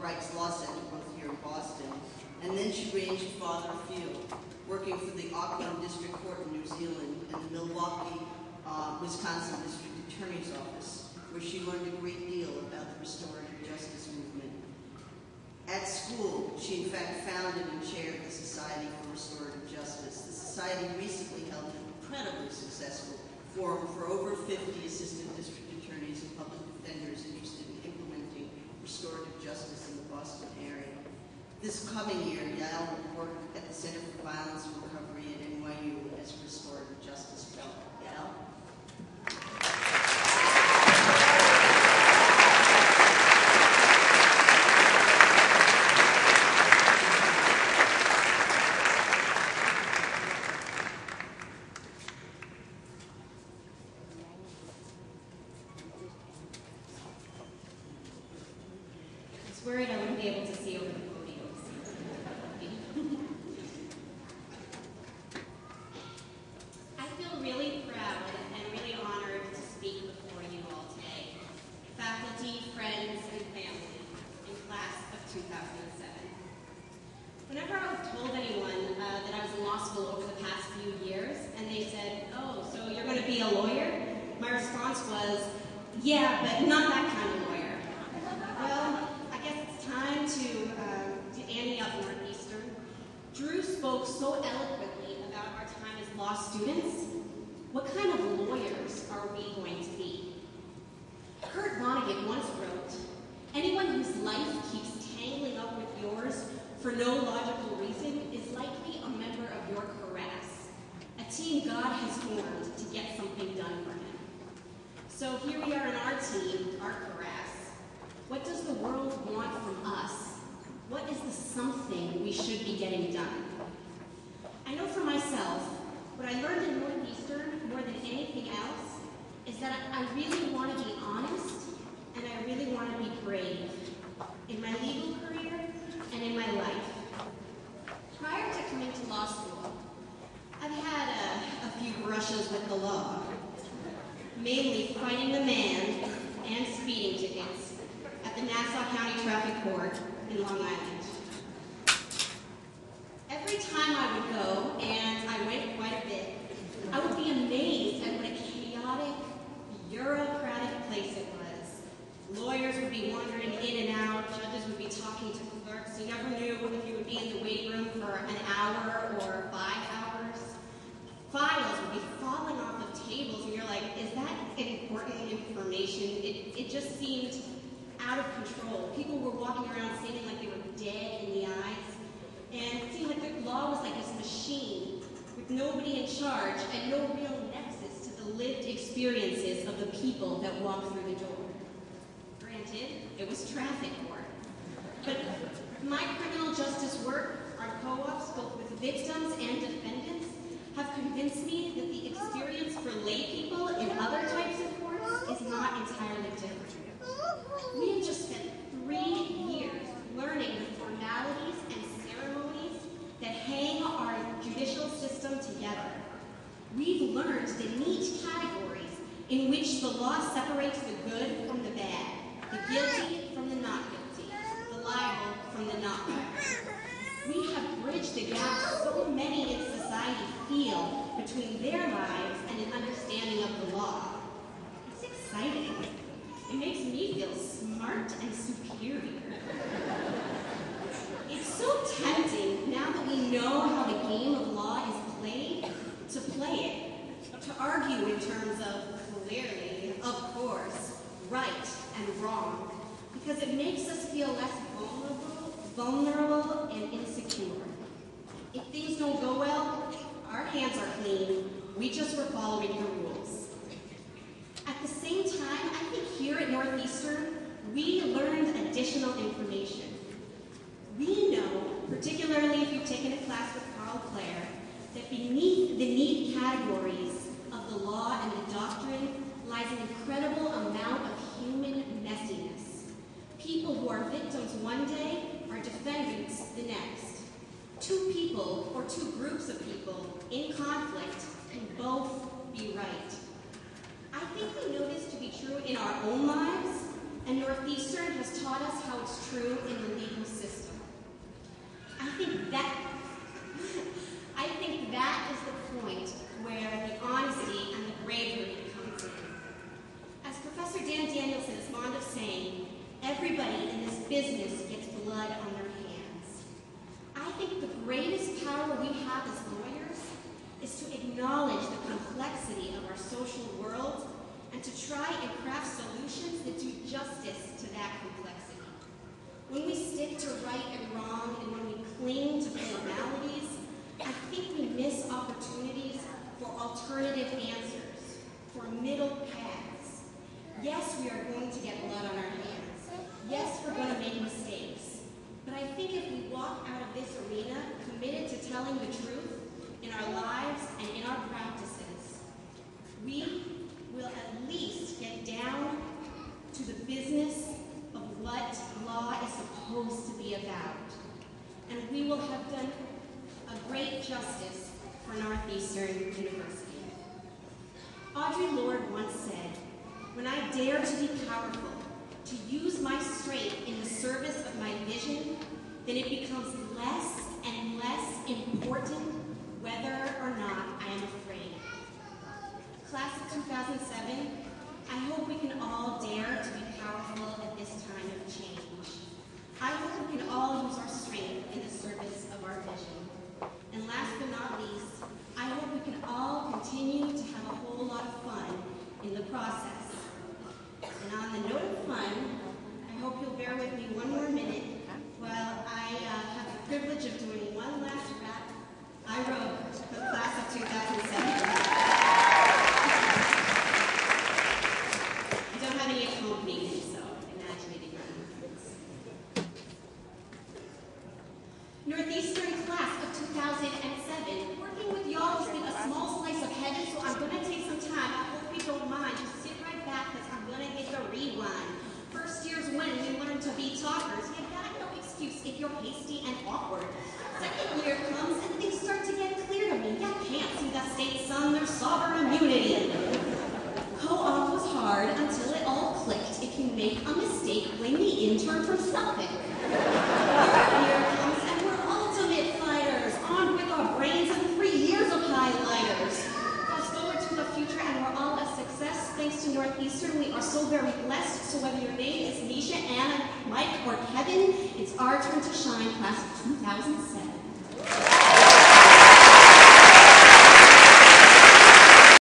Rights Law Center, both here in Boston, and then she ranged farther afield, working for the Auckland District Court in New Zealand and the Milwaukee, Wisconsin District Attorney's Office, where she learned a great deal about the restorative justice movement. At school, she in fact founded and chaired the Society for Restorative Justice. The Society recently held an incredibly successful forum for over 50 assistant district attorneys and public defenders interested in implementing restorative justice in the Boston area. This coming year, Yael will work at the Center for Violence and Recovery at NYU as a restorative justice fellow. Yael? Worried I wouldn't be able to see over the podium. I feel really proud and really honored to speak before you all today, faculty, friends, and family in class of 2007. Whenever I've told anyone that I was in law school over the past few years, and they said, "Oh, so you're going to be a lawyer?" my response was, "Yeah, but not that kind of lawyer." Well, time to Annie up Northeastern. Drew spoke so eloquently about our time as law students. What kind of lawyers are we going to be? Kurt Vonnegut once wrote, "Anyone whose life keeps tangling up with yours for no logical reason is likely a member of your Karass, a team God has formed to get something done for him." So here we are in our team, our Karass. What does the world want from us? What is the something we should be getting done? I know for myself, what I learned in Northeastern more than anything else is that I really want to be honest and I really want to be brave in my legal career and in my life. Prior to coming to law school, I've had a few brushes with the law, mainly fighting the man and speeding tickets at the Nassau County Traffic Court in Long Island. Every time I would go, and I went quite a bit, I would be amazed at what a chaotic, bureaucratic place it was. Lawyers would be wandering in and out, judges would be talking to clerks. You never knew if you would be in the waiting room for an hour or 5 hours. Files would be falling off of tables, and you're like, is that important information? It just seemed out of control. People were walking around seeming like they were dead in the eyes, and it seemed like the law was like this machine with nobody in charge and no real nexus to the lived experiences of the people that walked through the door. Granted, it was traffic court. But my criminal justice work, our co-ops, both with victims and defendants, have convinced me that the experience for lay people in other types of courts is not entirely different. We have just spent 3 years learning the formalities and ceremonies that hang our judicial system together. We've learned the neat categories in which the law separates the good from the bad, the guilty from the not guilty, the liable from the not liable. We have bridged the gap so many in society feel between their lives and an understanding of the law. It's exciting. It makes me feel smart and superior. It's so tempting, now that we know how the game of law is played, to play it, to argue in terms of clearly, of course, right and wrong, because it makes us feel less vulnerable and insecure. If things don't go well, our hands are clean. We just were following the rules. At the same time, I think here at Northeastern, we learned additional information. We know, particularly if you've taken a class with Carl Clare, that beneath the neat categories of the law and the doctrine lies an incredible amount of human messiness. People who are victims one day are defendants the next. Two people or two groups of people in conflict can both be right. I think we know this to be true in our own lives, and Northeastern Northeastern has taught us how it's true in the legal system. I think that is the point where the honesty and the bravery comes in. As Professor Dan Danielson is fond of saying, everybody in this business gets blood on their hands. I think the greatest power we have as lawyers is to acknowledge the complexity of our social world and to try and craft solutions that do justice to that complexity. When we stick to right and wrong and when we cling to formalities, I think we miss opportunities for alternative answers, for middle paths. Yes, we are going to get blood on our hands. Yes, we're going to make mistakes. But I think if we walk out of this arena committed to telling the truth in our lives and in our practices, we will at least get down to the business of what law is supposed to be about. And we will have done a great justice for Northeastern University. Audre Lorde once said, "When I dare to be powerful, to use my strength in the service of my vision, then it becomes less and less important whether or not I am afraid." Class of 2007, I hope we can all dare to be powerful at this time of change. I hope we can all use our strength in the service of our vision. And last but not least, I hope we can all continue to have a whole lot of fun in the process. And on the note of fun, I hope you'll bear with me one more minute while I have the privilege of doing one last rap I wrote for the class of 2007. I don't have any accompaniment, so imagine it in your own words. Northeastern class of 2007, working with y'all has been a small slice of heaven, so I'm going to take some time. I hope you don't mind. Just sit right back because I'm going to hit the rewind. First year's when we learn to be talkers, you got no excuse if you're hasty and awkward. Second year comes and things start to get clear to me. You can't see the state sun, there's sovereign immunity. Co-op was hard until it all clicked. If you make a mistake, blame the intern from Suffolk. Third year comes and we're ultimate fighters, armed with our brains and 3 years of highlighters. Fast forward to the future and we're all a success. Thanks to Northeastern, we are so very blessed. So whether your name is Nisha, Anna, Mike, or Kevin, it's our turn to shine, class of 2007.